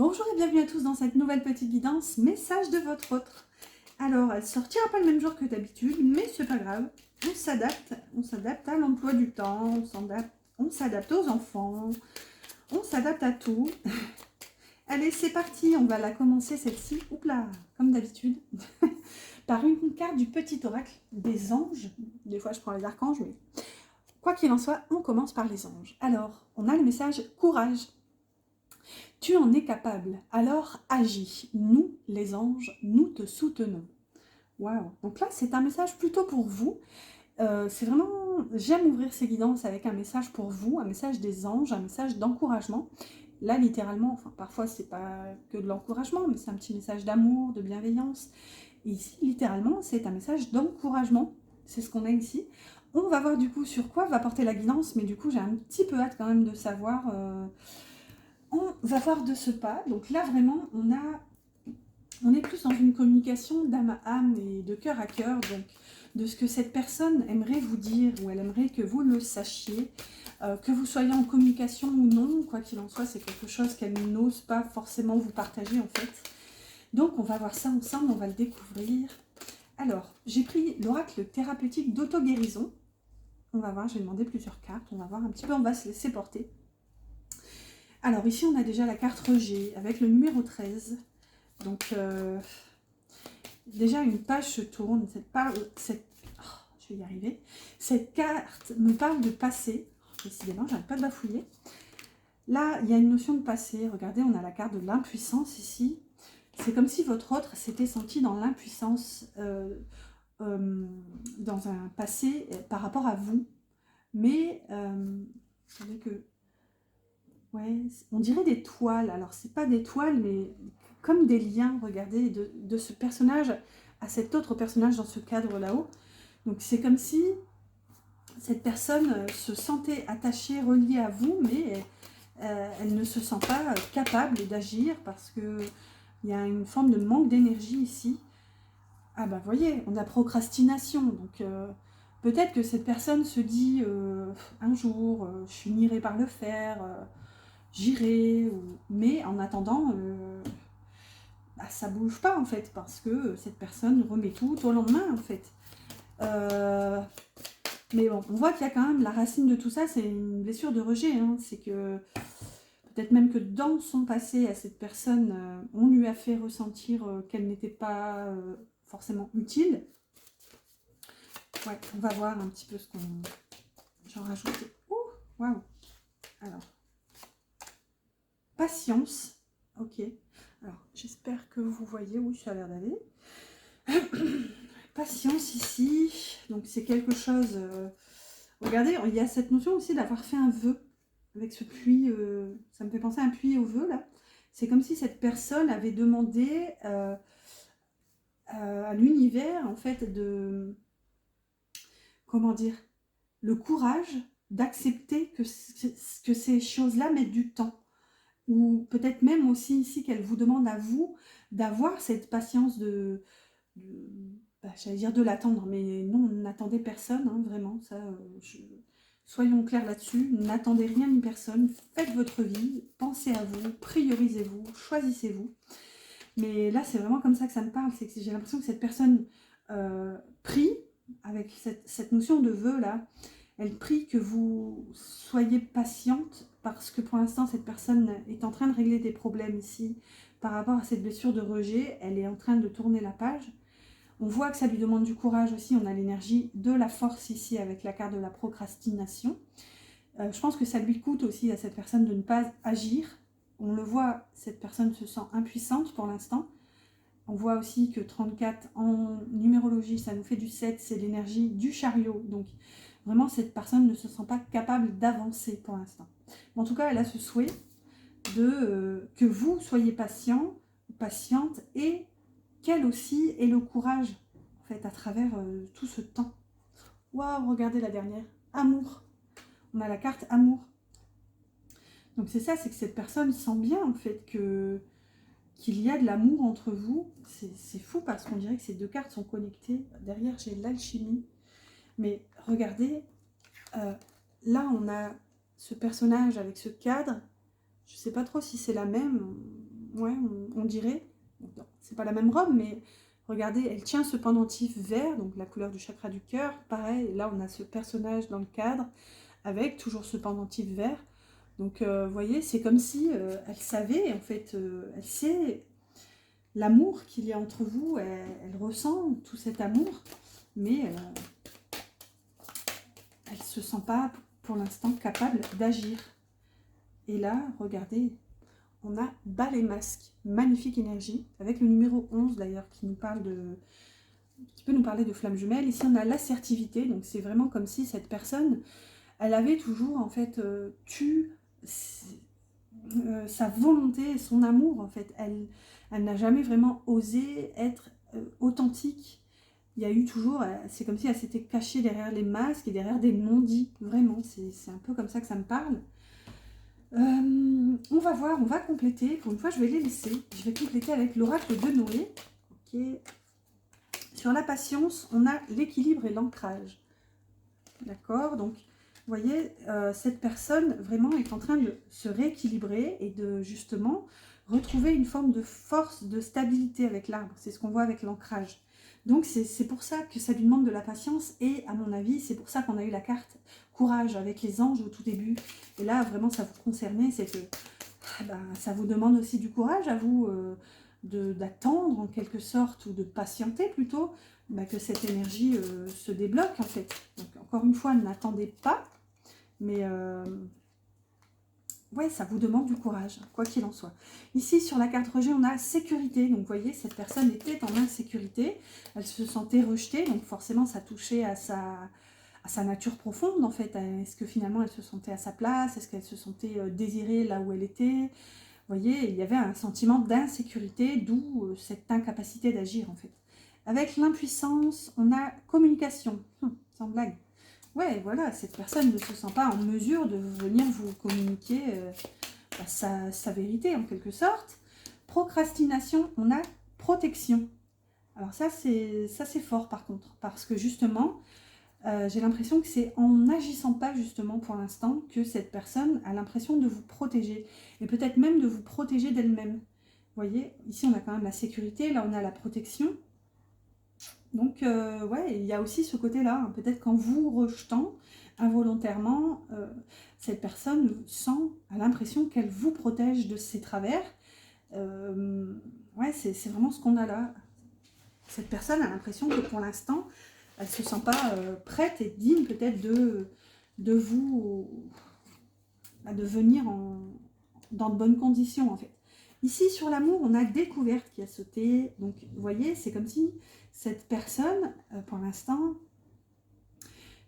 Bonjour et bienvenue à tous dans cette nouvelle petite guidance, message de votre autre. Alors, elle sortira pas le même jour que d'habitude, mais c'est pas grave. On s'adapte à l'emploi du temps, on s'adapte aux enfants, on s'adapte à tout. Allez, c'est parti, on va la commencer celle-ci, là, comme d'habitude, par une carte du petit oracle des anges. Des fois je prends les archanges, mais quoi qu'il en soit, on commence par les anges. Alors, on a le message courage. Tu en es capable, alors agis. Nous, les anges, nous te soutenons. Waouh. Donc là, c'est un message plutôt pour vous. C'est vraiment, j'aime ouvrir ces guidances avec un message pour vous, un message des anges, un message d'encouragement. Là, littéralement, enfin, parfois, c'est pas que de l'encouragement, mais c'est un petit message d'amour, de bienveillance. Et ici, littéralement, c'est un message d'encouragement. C'est ce qu'on a ici. On va voir du coup sur quoi va porter la guidance, mais du coup, j'ai un petit peu hâte quand même de savoir... On va voir de ce pas. Donc là, vraiment, on est plus dans une communication d'âme à âme et de cœur à cœur. Donc, de ce que cette personne aimerait vous dire ou elle aimerait que vous le sachiez. Que vous soyez en communication ou non, quoi qu'il en soit, c'est quelque chose qu'elle n'ose pas forcément vous partager en fait. Donc, on va voir ça ensemble, on va le découvrir. Alors, j'ai pris l'oracle thérapeutique d'auto-guérison. On va voir, je vais demander plusieurs cartes. On va voir un petit peu, on va se laisser porter. Alors ici, on a déjà la carte rejet avec le numéro 13. Donc, déjà, une page se tourne. Je vais y arriver. Cette carte me parle de passé. Décidément, j'arrête pas de bafouiller. Là, il y a une notion de passé. Regardez, on a la carte de l'impuissance ici. C'est comme si votre autre s'était senti dans l'impuissance dans un passé par rapport à vous. Mais, vous savez que... Ouais, on dirait des toiles. Alors, c'est pas des toiles, mais comme des liens, regardez, de ce personnage à cet autre personnage dans ce cadre là-haut. Donc, c'est comme si cette personne se sentait attachée, reliée à vous, mais elle ne se sent pas capable d'agir parce qu'il y a une forme de manque d'énergie ici. Ah bah, voyez, on a procrastination. Donc, peut-être que cette personne se dit un jour, je finirai par le faire... j'irai, mais en attendant, bah, ça bouge pas en fait, parce que cette personne remet tout au lendemain en fait. Mais bon, on voit qu'il y a quand même la racine de tout ça, c'est une blessure de rejet, hein. C'est que peut-être même que dans son passé, à cette personne, on lui a fait ressentir qu'elle n'était pas forcément utile. Ouais, on va voir un petit peu ce qu'on... J'en rajoute. Ouh, waouh. Alors... Patience, ok. Alors, j'espère que vous voyez où ça a l'air d'aller. Patience ici, donc c'est quelque chose... regardez, il y a cette notion aussi d'avoir fait un vœu avec ce puits, ça me fait penser à un puits au vœu là. C'est comme si cette personne avait demandé à l'univers en fait de... Comment dire? Le courage d'accepter que ces choses-là mettent du temps. Ou peut-être même aussi ici qu'elle vous demande à vous d'avoir cette patience j'allais dire de l'attendre, mais non, n'attendez personne, hein, vraiment, ça, soyons clairs là-dessus, n'attendez rien ni personne, faites votre vie, pensez à vous, priorisez-vous, choisissez-vous. Mais là, c'est vraiment comme ça que ça me parle, c'est que j'ai l'impression que cette personne prie, avec cette notion de vœu là, elle prie que vous soyez patiente parce que pour l'instant, cette personne est en train de régler des problèmes ici par rapport à cette blessure de rejet. Elle est en train de tourner la page. On voit que ça lui demande du courage aussi. On a l'énergie de la force ici avec la carte de la procrastination. Je pense que ça lui coûte aussi à cette personne de ne pas agir. On le voit, cette personne se sent impuissante pour l'instant. On voit aussi que 34 en numérologie, ça nous fait du 7, c'est l'énergie du chariot. Donc vraiment, cette personne ne se sent pas capable d'avancer pour l'instant. En tout cas, elle a ce souhait de que vous soyez patient, patiente, et qu'elle aussi ait le courage, en fait, à travers tout ce temps. Waouh, regardez la dernière. Amour. On a la carte amour. Donc c'est ça, c'est que cette personne sent bien, en fait, qu'il y a de l'amour entre vous. C'est fou parce qu'on dirait que ces deux cartes sont connectées. Derrière, j'ai l'alchimie. Mais regardez, là, on a ce personnage avec ce cadre. Je ne sais pas trop si c'est la même. ouais, on dirait. C'est pas la même robe, mais regardez, elle tient ce pendentif vert, donc la couleur du chakra du cœur. Pareil, là on a ce personnage dans le cadre, avec toujours ce pendentif vert. Donc vous voyez, c'est comme si elle savait, en fait, elle sait l'amour qu'il y a entre vous, elle ressent tout cet amour, mais elle ne se sent pas pour l'instant capable d'agir. Et là, regardez, on a bas les masques, magnifique énergie, avec le numéro 11 d'ailleurs qui nous parle qui peut nous parler de flamme jumelle. Ici on a l'assertivité, donc c'est vraiment comme si cette personne, elle avait toujours en fait sa volonté, son amour en fait. Elle n'a jamais vraiment osé être authentique. Il y a eu toujours, c'est comme si elle s'était cachée derrière les masques et derrière des non-dits. Vraiment, c'est un peu comme ça que ça me parle. On va voir, on va compléter. Pour une fois, je vais les laisser. Je vais compléter avec l'oracle de Noé. Ok. Sur la patience, on a l'équilibre et l'ancrage. D'accord. Donc, vous voyez, cette personne vraiment est en train de se rééquilibrer et de justement retrouver une forme de force, de stabilité avec l'arbre. C'est ce qu'on voit avec l'ancrage. Donc, c'est pour ça que ça lui demande de la patience. Et à mon avis, c'est pour ça qu'on a eu la carte courage avec les anges au tout début. Et là, vraiment, ça vous concernait, c'est que ça vous demande aussi du courage à vous d'attendre en quelque sorte, ou de patienter plutôt, que cette énergie se débloque en fait. Donc, encore une fois, n'attendez pas, mais ouais, ça vous demande du courage, quoi qu'il en soit. Ici, sur la carte rejet, on a sécurité. Donc, vous voyez, cette personne était en insécurité. Elle se sentait rejetée, donc forcément, ça touchait à sa nature profonde, en fait. Est-ce que finalement, elle se sentait à sa place? Est-ce qu'elle se sentait désirée là où elle était? Vous voyez, il y avait un sentiment d'insécurité, d'où cette incapacité d'agir, en fait. Avec l'impuissance, on a communication. Sans blague. Ouais, voilà, cette personne ne se sent pas en mesure de venir vous communiquer sa vérité, en quelque sorte. Procrastination, on a protection. Alors ça, c'est fort, par contre, parce que justement, j'ai l'impression que c'est en n'agissant pas justement pour l'instant que cette personne a l'impression de vous protéger et peut-être même de vous protéger d'elle-même. Vous voyez, ici on a quand même la sécurité, là on a la protection. Donc ouais, il y a aussi ce côté-là, hein. Peut-être qu'en vous rejetant involontairement, cette personne a l'impression qu'elle vous protège de ses travers. Ouais, c'est vraiment ce qu'on a là. Cette personne a l'impression que pour l'instant, elle ne se sent pas prête et digne peut-être de vous, de venir dans de bonnes conditions en fait. Ici sur l'amour, on a découverte qui a sauté. Donc vous voyez, c'est comme si cette personne, pour l'instant,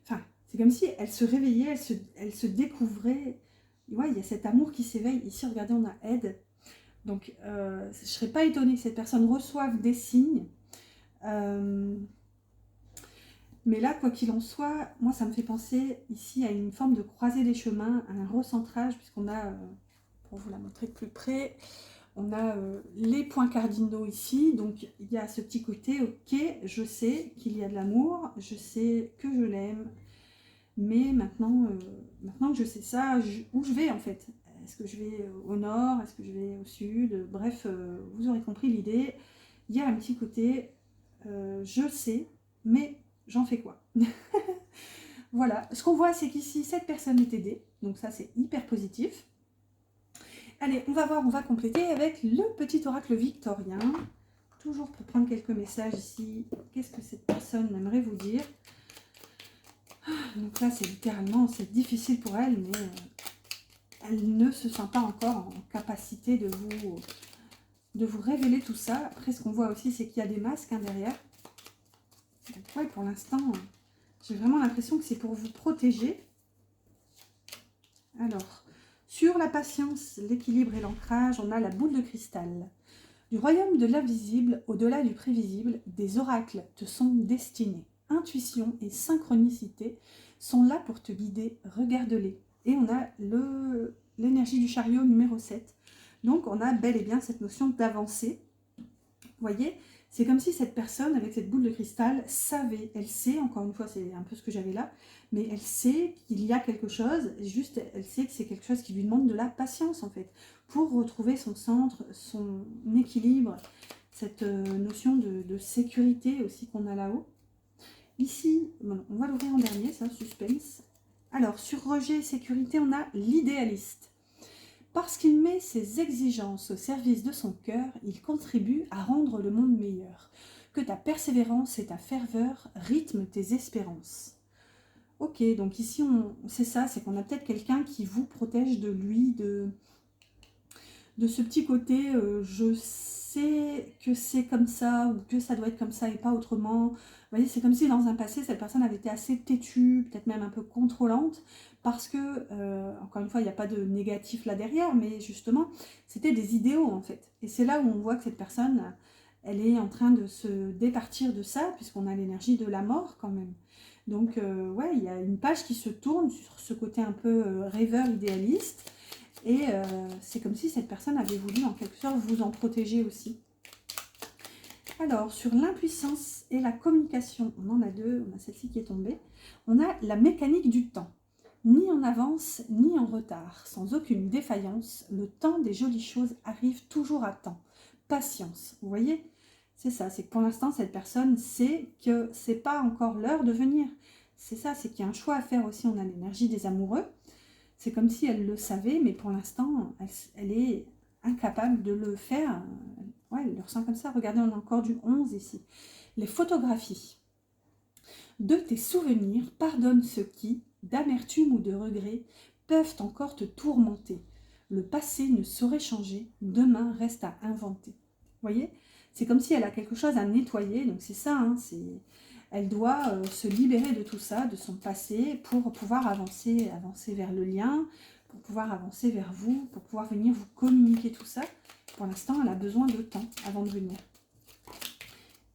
enfin, c'est comme si elle se réveillait, elle se découvrait. Ouais, il y a cet amour qui s'éveille. Ici, regardez, on a aide. Donc je ne serais pas étonnée que cette personne reçoive des signes. Mais là, quoi qu'il en soit, moi, ça me fait penser ici à une forme de croisée des chemins, à un recentrage, puisqu'on a, pour vous la montrer de plus près, on a les points cardinaux ici. Donc, il y a ce petit côté, ok, je sais qu'il y a de l'amour, je sais que je l'aime, mais maintenant, maintenant que je sais ça, où je vais en fait? Est-ce que je vais au nord? Est-ce que je vais au sud? Bref, vous aurez compris l'idée. Il y a un petit côté, je sais, mais j'en fais quoi? Voilà, ce qu'on voit, c'est qu'ici, cette personne est aidée. Donc ça, c'est hyper positif. Allez, on va voir, on va compléter avec le petit oracle victorien. Toujours pour prendre quelques messages ici. Qu'est-ce que cette personne aimerait vous dire? Donc là, c'est littéralement, c'est difficile pour elle, mais elle ne se sent pas encore en capacité de vous révéler tout ça. Après, ce qu'on voit aussi, c'est qu'il y a des masques derrière. Donc ouais, pour l'instant, j'ai vraiment l'impression que c'est pour vous protéger. Alors, sur la patience, l'équilibre et l'ancrage, on a la boule de cristal. Du royaume de l'invisible, au-delà du prévisible, des oracles te sont destinés. Intuition et synchronicité sont là pour te guider, regarde-les. Et on a l'énergie du chariot numéro 7. Donc on a bel et bien cette notion d'avancer. Vous voyez, c'est comme si cette personne, avec cette boule de cristal, savait, elle sait, encore une fois, c'est un peu ce que j'avais là, mais elle sait qu'il y a quelque chose, juste, elle sait que c'est quelque chose qui lui demande de la patience, en fait. pour retrouver son centre, son équilibre, cette notion de sécurité aussi qu'on a là-haut. Ici, bon, on va l'ouvrir en dernier, ça, suspense. Alors, sur rejet et sécurité, on a l'idéaliste. Parce qu'il met ses exigences au service de son cœur, il contribue à rendre le monde meilleur. Que ta persévérance et ta ferveur rythment tes espérances. Ok, donc ici, c'est ça, c'est qu'on a peut-être quelqu'un qui vous protège de lui, de ce petit côté, je sais que c'est comme ça, ou que ça doit être comme ça et pas autrement. Vous voyez, c'est comme si dans un passé, cette personne avait été assez têtue, peut-être même un peu contrôlante, parce que, encore une fois, il n'y a pas de négatif là derrière, mais justement, c'était des idéaux en fait. Et c'est là où on voit que cette personne, elle est en train de se départir de ça, puisqu'on a l'énergie de la mort quand même. Donc, ouais, il y a une page qui se tourne sur ce côté un peu rêveur, idéaliste. Et c'est comme si cette personne avait voulu en quelque sorte vous en protéger aussi. Alors, sur l'impuissance et la communication, on en a deux, on a celle-ci qui est tombée. On a la mécanique du temps. Ni en avance, ni en retard, sans aucune défaillance, le temps des jolies choses arrive toujours à temps. Patience, vous voyez? C'est ça, c'est que pour l'instant, cette personne sait que c'est pas encore l'heure de venir. C'est ça, c'est qu'il y a un choix à faire aussi, on a l'énergie des amoureux. C'est comme si elle le savait, mais pour l'instant, elle est incapable de le faire. Ouais, elle le ressent comme ça. Regardez, on a encore du 11 ici. Les photographies. De tes souvenirs, pardonne ceux qui, d'amertume ou de regret, peuvent encore te tourmenter. Le passé ne saurait changer, demain reste à inventer. Vous voyez? C'est comme si elle a quelque chose à nettoyer, donc c'est ça, hein, elle doit se libérer de tout ça, de son passé, pour pouvoir avancer vers le lien, pour pouvoir avancer vers vous, pour pouvoir venir vous communiquer tout ça. Pour l'instant, elle a besoin de temps avant de venir.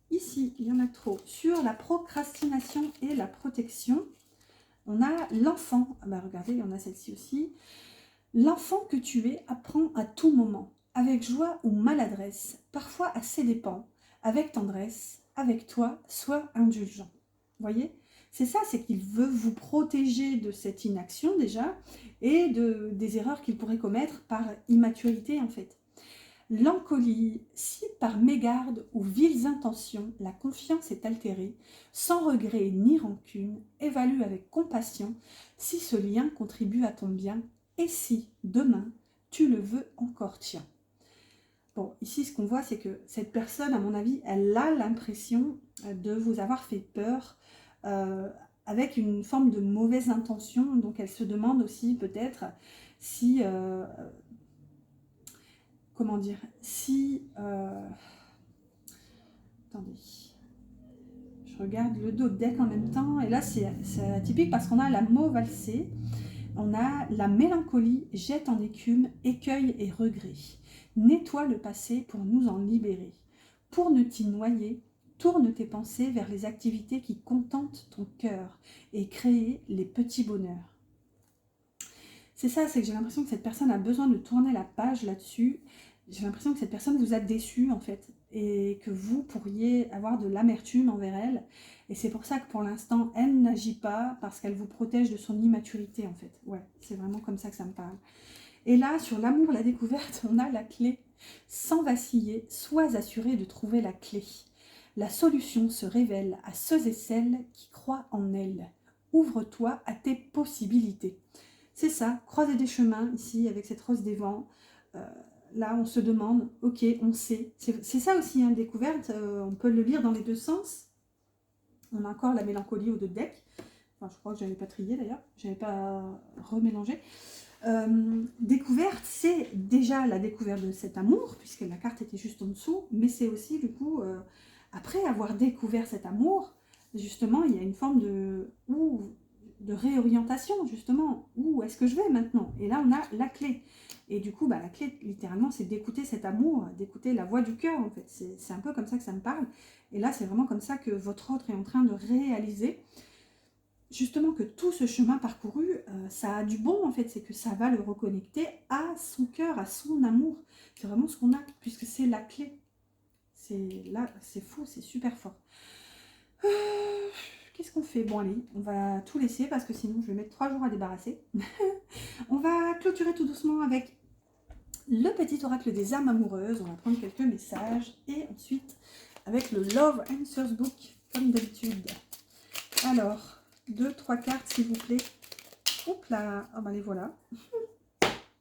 Ici, il y en a trop. Sur la procrastination et la protection, on a l'enfant. Ah bah regardez, il y en a celle-ci aussi. L'enfant que tu es apprend à tout moment, avec joie ou maladresse, parfois à ses dépens, avec tendresse, avec toi, sois indulgent. Vous voyez? C'est ça, c'est qu'il veut vous protéger de cette inaction déjà, et des erreurs qu'il pourrait commettre par immaturité en fait. L'encolie, si par mégarde ou viles intentions la confiance est altérée, sans regret ni rancune, évalue avec compassion si ce lien contribue à ton bien et si, demain, tu le veux encore tien. Bon, ici, ce qu'on voit, c'est que cette personne, à mon avis, elle a l'impression de vous avoir fait peur avec une forme de mauvaise intention. Donc, elle se demande aussi peut-être si... comment dire, si... attendez, je regarde le dos de deck en même temps, et là c'est atypique parce qu'on a la mauve valsée, on a la mélancolie, jette en écume, écueil et regret. Nettoie le passé pour nous en libérer. Pour ne t'y noyer, tourne tes pensées vers les activités qui contentent ton cœur et créer les petits bonheurs. C'est ça, c'est que j'ai l'impression que cette personne a besoin de tourner la page là-dessus. J'ai l'impression que cette personne vous a déçu en fait, et que vous pourriez avoir de l'amertume envers elle. Et c'est pour ça que pour l'instant, elle n'agit pas, parce qu'elle vous protège de son immaturité en fait. Ouais, c'est vraiment comme ça que ça me parle. Et là, sur l'amour, la découverte, on a la clé. Sans vaciller, sois assuré de trouver la clé. La solution se révèle à ceux et celles qui croient en elle. Ouvre-toi à tes possibilités. C'est ça, croiser des chemins ici avec cette rose des vents. Là, on se demande, ok, on sait. C'est ça aussi, hein, découverte, on peut le lire dans les deux sens. On a encore la mélancolie au dos de deck. Enfin, je crois que je n'avais pas trié d'ailleurs, je n'avais pas remélangé. Découverte, c'est déjà la découverte de cet amour, puisque la carte était juste en dessous, mais c'est aussi du coup, après avoir découvert cet amour, justement, il y a une forme de réorientation, justement. Où est-ce que je vais maintenant? Et là, on a la clé. Et du coup, bah, la clé, littéralement, c'est d'écouter cet amour, d'écouter la voix du cœur, en fait. C'est un peu comme ça que ça me parle. Et là, c'est vraiment comme ça que votre autre est en train de réaliser, justement, que tout ce chemin parcouru, ça a du bon, en fait. C'est que ça va le reconnecter à son cœur, à son amour. C'est vraiment ce qu'on a, puisque c'est la clé. Là, c'est fou, c'est super fort. Qu'est-ce qu'on fait? Bon, allez, on va tout laisser parce que sinon je vais mettre 3 jours à débarrasser. On va clôturer tout doucement avec le petit oracle des âmes amoureuses. On va prendre quelques messages. Et ensuite, avec le Love Answers Book, comme d'habitude. Alors, 2, 3 cartes, s'il vous plaît. Oups là, ah ben les voilà.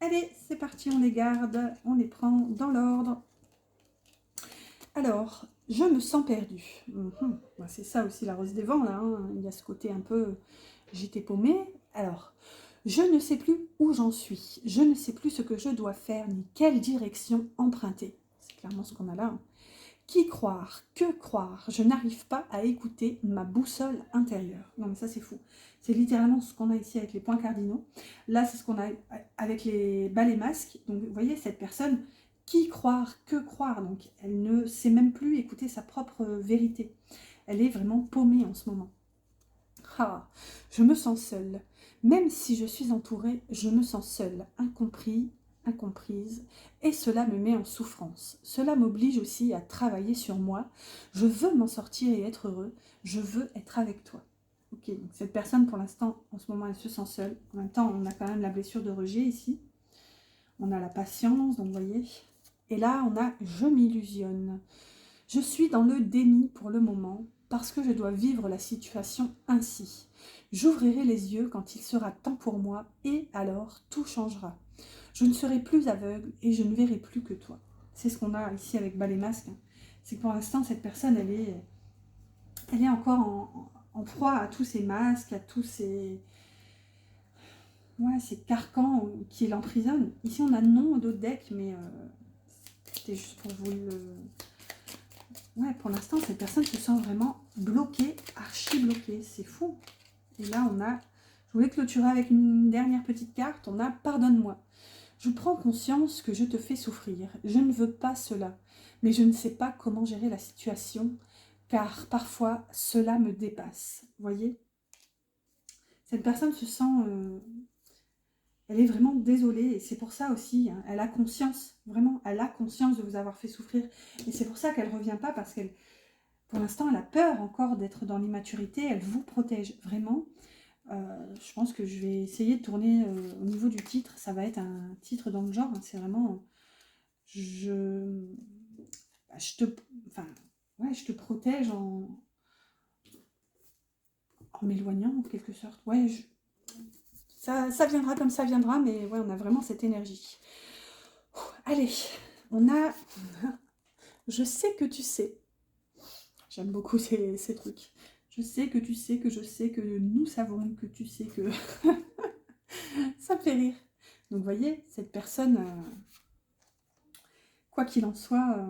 Allez, c'est parti, on les garde, on les prend dans l'ordre. Alors, je me sens perdue. Ben, c'est ça aussi la rose des vents, là. Hein. Il y a ce côté un peu, j'étais paumée. Alors, je ne sais plus où j'en suis. Je ne sais plus ce que je dois faire, ni quelle direction emprunter. C'est clairement ce qu'on a là. Hein. Qui croire? Que croire? Je n'arrive pas à écouter ma boussole intérieure. Non mais ça c'est fou. C'est littéralement ce qu'on a ici avec les points cardinaux. Là c'est ce qu'on a avec les balais masques. Donc vous voyez cette personne, qui croire? Que croire? Donc elle ne sait même plus écouter sa propre vérité. Elle est vraiment paumée en ce moment. Ah, je me sens seule. Même si je suis entourée, je me sens seule, incomprise, et cela me met en souffrance. Cela m'oblige aussi à travailler sur moi. Je veux m'en sortir et être heureux. Je veux être avec toi. Ok, donc cette personne, pour l'instant, en ce moment, elle se sent seule. En même temps, on a quand même la blessure de rejet ici. On a la patience, donc vous voyez. Et là, on a « je m'illusionne ». Je suis dans le déni pour le moment, parce que je dois vivre la situation ainsi. J'ouvrirai les yeux quand il sera temps pour moi, et alors tout changera. Je ne serai plus aveugle et je ne verrai plus que toi. C'est ce qu'on a ici avec Balai Masque. C'est que pour l'instant, cette personne, elle est encore en proie à tous ces masques, à tous ces, ces carcans qui l'emprisonnent. Ici, on a non d'autres decks, mais c'était juste pour vous le... Ouais, pour l'instant, cette personne se sent vraiment bloquée, archi bloquée. C'est fou. Et là, on a... Je voulais clôturer avec une dernière petite carte. On a « Pardonne-moi ». Je prends conscience que je te fais souffrir. Je ne veux pas cela. Mais je ne sais pas comment gérer la situation, car parfois, cela me dépasse. Vous voyez? Cette personne se sent... elle est vraiment désolée. Et c'est pour ça aussi, hein, elle a conscience. Vraiment, elle a conscience de vous avoir fait souffrir. Et c'est pour ça qu'elle ne revient pas, parce qu'elle... Pour l'instant, elle a peur encore d'être dans l'immaturité. Elle vous protège vraiment. Je pense que je vais essayer de tourner au niveau du titre. Ça va être un titre dans le genre. Hein, c'est vraiment... je te protège en m'éloignant en quelque sorte. Ouais, ça viendra comme ça viendra, mais ouais, on a vraiment cette énergie. Allez, on a... Je sais que tu sais. J'aime beaucoup ces trucs. Je sais que tu sais, que je sais, que nous savons, que tu sais que... Ça me fait rire. Donc, vous voyez, cette personne, quoi qu'il en soit,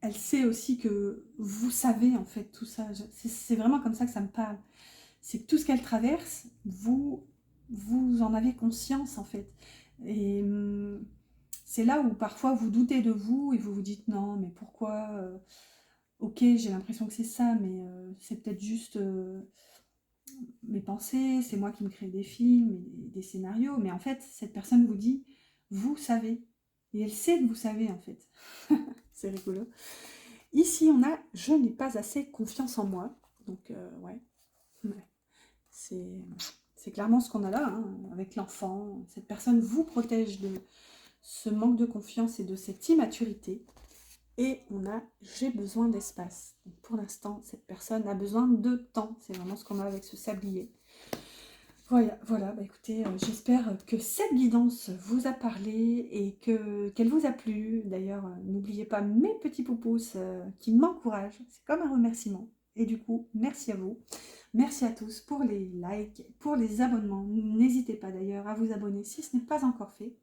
elle sait aussi que vous savez, en fait, tout ça. C'est vraiment comme ça que ça me parle. C'est que tout ce qu'elle traverse, vous en avez conscience, en fait. Et c'est là où, parfois, vous doutez de vous et vous vous dites, non, mais pourquoi ok, j'ai l'impression que c'est ça, mais c'est peut-être juste mes pensées, c'est moi qui me crée des films, des scénarios. Mais en fait, cette personne vous dit, vous savez. Et elle sait que vous savez, en fait. C'est rigolo. Ici, on a « je n'ai pas assez confiance en moi ». Donc, ouais. C'est clairement ce qu'on a là, hein, avec l'enfant. Cette personne vous protège de ce manque de confiance et de cette immaturité. Et on a « j'ai besoin d'espace ». Pour l'instant, cette personne a besoin de temps. C'est vraiment ce qu'on a avec ce sablier. Voilà, bah écoutez, j'espère que cette guidance vous a parlé et qu'elle vous a plu. D'ailleurs, n'oubliez pas mes petits poupous qui m'encouragent. C'est comme un remerciement. Et du coup, merci à vous. Merci à tous pour les likes, pour les abonnements. N'hésitez pas d'ailleurs à vous abonner si ce n'est pas encore fait.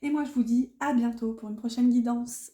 Et moi, je vous dis à bientôt pour une prochaine guidance.